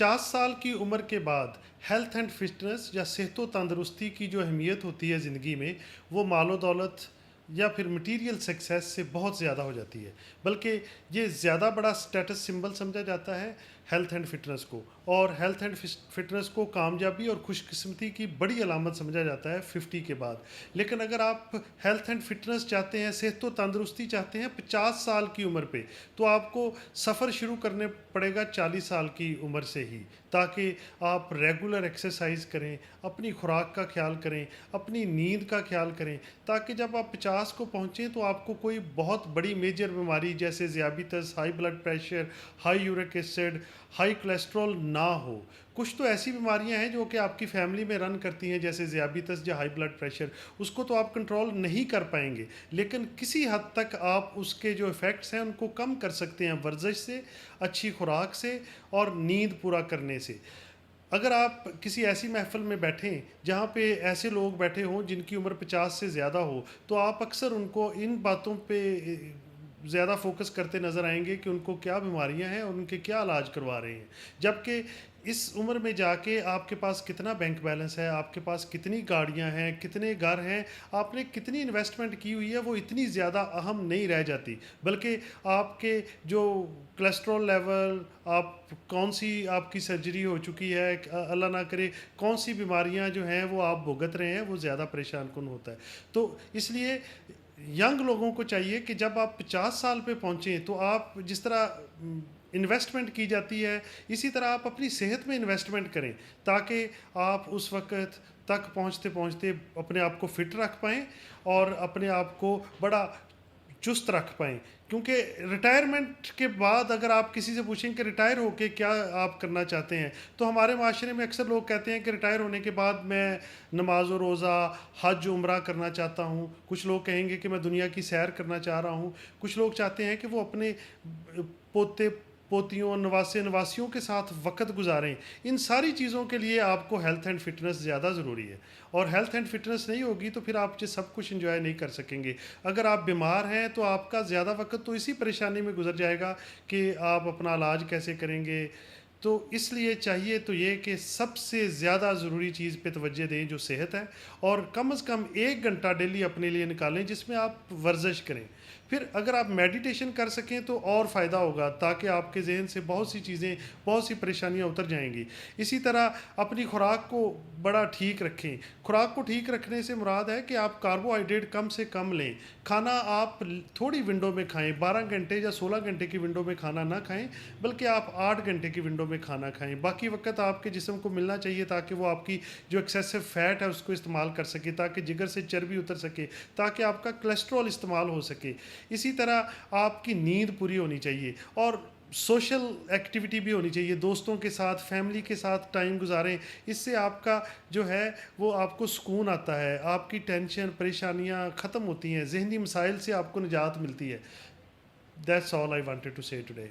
50 साल की उम्र के बाद हेल्थ एंड फिटनेस या सेहत व तंदुरुस्ती की जो अहमियत होती है ज़िंदगी में, वो मालो दौलत या फिर मटेरियल सक्सेस से बहुत ज़्यादा हो जाती है। बल्कि ये ज़्यादा बड़ा स्टेटस सिंबल समझा जाता है हेल्थ एंड फिटनेस को, और हेल्थ एंड फिटनेस को कामयाबी और खुशकिस्मती की बड़ी अलामत समझा जाता है 50 के बाद। लेकिन अगर आप हेल्थ एंड फिटनेस चाहते हैं, सेहत व तंदुरुस्ती चाहते हैं 50 साल की उम्र पे, तो आपको सफ़र शुरू करने पड़ेगा 40 साल की उम्र से ही, ताकि आप रेगुलर एक्सरसाइज करें, अपनी खुराक का ख्याल करें, अपनी नींद का ख्याल करें, ताकि जब आप 50 को पहुँचें तो आपको कोई बहुत बड़ी मेजर बीमारी जैसे diabetes, high blood pressure, high uric acid, high cholesterol ना हो। कुछ तो ऐसी बीमारियां हैं जो कि आपकी फैमिली में रन करती हैं, जैसे ज़ियाबितस या हाई ब्लड प्रेशर, उसको तो आप कंट्रोल नहीं कर पाएंगे, लेकिन किसी हद तक आप उसके जो इफ़ेक्ट्स हैं उनको कम कर सकते हैं वर्जिश से, अच्छी खुराक से और नींद पूरा करने से। अगर आप किसी ऐसी महफ़िल में बैठें जहाँ पे ऐसे लोग बैठे हों जिनकी उम्र 50 से ज़्यादा हो, तो आप अक्सर उनको इन बातों पे ज़्यादा फोकस करते नज़र आएंगे कि उनको क्या बीमारियां हैं और उनके क्या इलाज करवा रहे हैं। जबकि इस उम्र में जाके आपके पास कितना बैंक बैलेंस है, आपके पास कितनी गाड़ियां हैं, कितने घर हैं, आपने कितनी इन्वेस्टमेंट की हुई है, वो इतनी ज़्यादा अहम नहीं रह जाती। बल्कि आपके जो कोलेस्ट्रॉल लेवल, आप कौन सी आपकी सर्जरी हो चुकी है, अल्लाह ना करे कौन सी बीमारियां जो हैं वो आप भुगत रहे हैं, वो ज़्यादा परेशान कौन होता है। तो इसलिए यंग लोगों को चाहिए कि जब आप 50 साल पे पहुँचें तो आप जिस तरह इन्वेस्टमेंट की जाती है, इसी तरह आप अपनी सेहत में इन्वेस्टमेंट करें, ताकि आप उस वक़्त तक पहुँचते पहुँचते अपने आप को फ़िट रख पाएँ और अपने आप को बड़ा चुस्त रख पाएँ। क्योंकि रिटायरमेंट के बाद अगर आप किसी से पूछें कि रिटायर होके क्या आप करना चाहते हैं, तो हमारे माशरे में अक्सर लोग कहते हैं कि रिटायर होने के बाद मैं नमाज व रोज़ा, हज उम्रा करना चाहता हूँ। कुछ लोग कहेंगे कि मैं दुनिया की सैर करना चाह रहा हूँ। कुछ लोग चाहते हैं कि वो अपने पोते पोतियों, नवासे नवासियों के साथ वक़्त गुज़ारें। इन सारी चीज़ों के लिए आपको हेल्थ एंड फिटनेस ज़्यादा ज़रूरी है, और हेल्थ एंड फिटनेस नहीं होगी तो फिर आप ये सब कुछ एंजॉय नहीं कर सकेंगे। अगर आप बीमार हैं तो आपका ज़्यादा वक़्त तो इसी परेशानी में गुज़र जाएगा कि आप अपना इलाज कैसे करेंगे। तो इसलिए चाहिए तो ये कि सबसे ज़्यादा ज़रूरी चीज़ पे तवज्जो दें जो सेहत है, और कम से कम 1 घंटा डेली अपने लिए निकालें जिसमें आप वर्जिश करें। फिर अगर आप मेडिटेशन कर सकें तो और फ़ायदा होगा, ताकि आपके ज़हन से बहुत सी चीज़ें, बहुत सी परेशानियां उतर जाएंगी। इसी तरह अपनी खुराक को बड़ा ठीक रखें। खुराक को ठीक रखने से मुराद है कि आप कार्बोहाइड्रेट कम से कम लें। खाना आप थोड़ी विंडो में खाएं, 12 घंटे या 16 घंटे की विंडो में खाना ना खाएं, बल्कि आप 8 घंटे की विंडो में खाना खाएं। बाकी वक्त आपके जिस्म को मिलना चाहिए ताकि वो आपकी जो एक्सेसिव फ़ैट है उसको इस्तेमाल कर सके, ताकि जिगर से चर्बी उतर सके, ताकि आपका कोलेस्ट्रॉल इस्तेमाल हो सके। इसी तरह आपकी नींद पूरी होनी चाहिए, और सोशल एक्टिविटी भी होनी चाहिए। दोस्तों के साथ, फैमिली के साथ टाइम गुजारें। इससे आपका जो है वो आपको सुकून आता है, आपकी टेंशन परेशानियां ख़त्म होती हैं, जहनी मसाइल से आपको निजात मिलती है। That's all I wanted to say today.